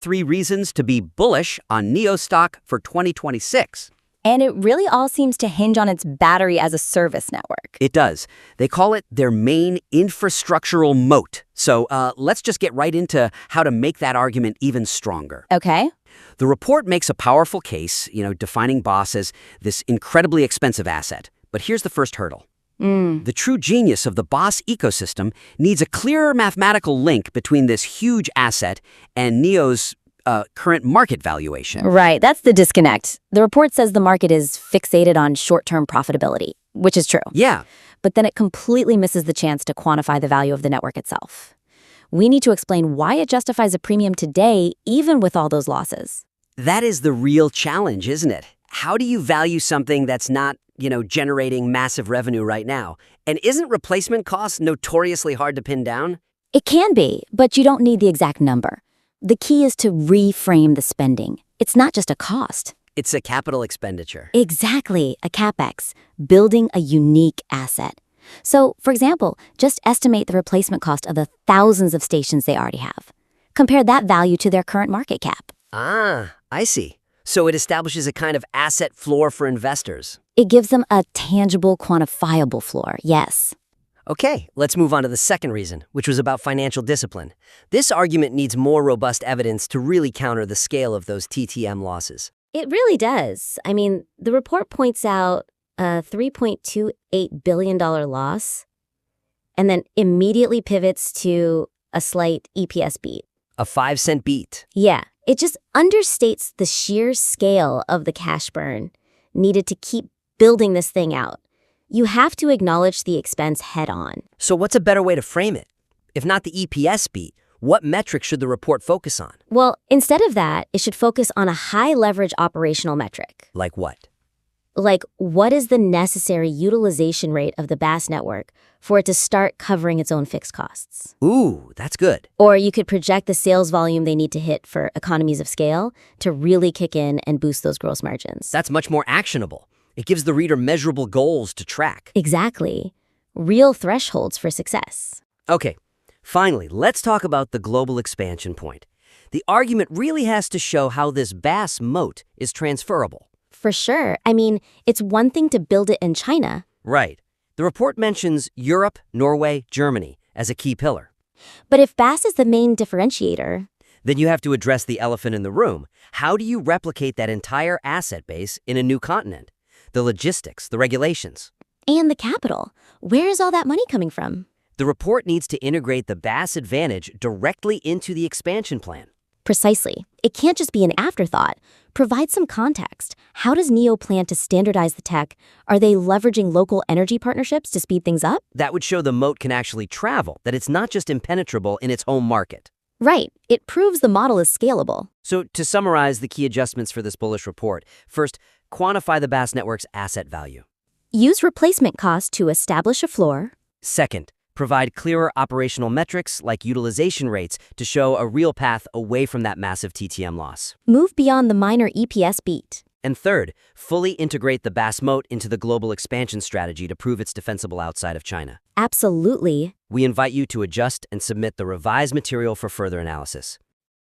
3 reasons to be bullish on NIO stock for 2026. And it really all seems to hinge on its battery as a service network. It does. They call it their main infrastructural moat. So let's just get right into how to make that argument even stronger. Okay. The report makes a powerful case, defining BaaS as this incredibly expensive asset. But here's the first hurdle. The true genius of the BaaS ecosystem needs a clearer mathematical link between this huge asset and NIO's current market valuation. Right, that's the disconnect. The report says the market is fixated on short-term profitability, which is true. Yeah. But then it completely misses the chance to quantify the value of the network itself. We need to explain why it justifies a premium today, even with all those losses. That is the real challenge, isn't it? How do you value something that's not, generating massive revenue right now? And isn't replacement cost notoriously hard to pin down? It can be, but you don't need the exact number. The key is to reframe the spending. It's not just a cost. It's a capital expenditure. Exactly, a CapEx, building a unique asset. So, for example, just estimate the replacement cost of the thousands of stations they already have. Compare that value to their current market cap. Ah, I see. So it establishes a kind of asset floor for investors. It gives them a tangible, quantifiable floor, yes. Okay, let's move on to the second reason, which was about financial discipline. This argument needs more robust evidence to really counter the scale of those TTM losses. It really does. I mean, the report points out a $3.28 billion loss and then immediately pivots to a slight EPS beat. A 5-cent beat. Yeah, it just understates the sheer scale of the cash burn needed to keep building this thing out. You have to acknowledge the expense head on. So what's a better way to frame it? If not the EPS beat, what metric should the report focus on? Well, instead of that, it should focus on a high-leverage operational metric. Like what? Like, what is the necessary utilization rate of the BaaS network for it to start covering its own fixed costs? Ooh, that's good. Or you could project the sales volume they need to hit for economies of scale to really kick in and boost those gross margins. That's much more actionable. It gives the reader measurable goals to track. Exactly. Real thresholds for success. Okay, finally, let's talk about the global expansion point. The argument really has to show how this BaaS moat is transferable. For sure. I mean, it's one thing to build it in China. Right. The report mentions Europe, Norway, Germany as a key pillar. But if BaaS is the main differentiator, Then you have to address the elephant in the room. How do you replicate that entire asset base in a new continent? The logistics, the regulations. and the capital, where is all that money coming from? The report needs to integrate the BaaS advantage directly into the expansion plan. Precisely. It can't just be an afterthought. Provide some context. How does NIO plan to standardize the tech? Are they leveraging local energy partnerships to speed things up? That would show the moat can actually travel, that it's not just impenetrable in its home market. Right. It proves the model is scalable. So to summarize the key adjustments for this bullish report, first, quantify the BaaS network's asset value. Use replacement cost to establish a floor. Second, provide clearer operational metrics like utilization rates to show a real path away from that massive TTM loss. Move beyond the minor EPS beat. And third, fully integrate the BaaS moat into the global expansion strategy to prove it's defensible outside of China. Absolutely. We invite you to adjust and submit the revised material for further analysis.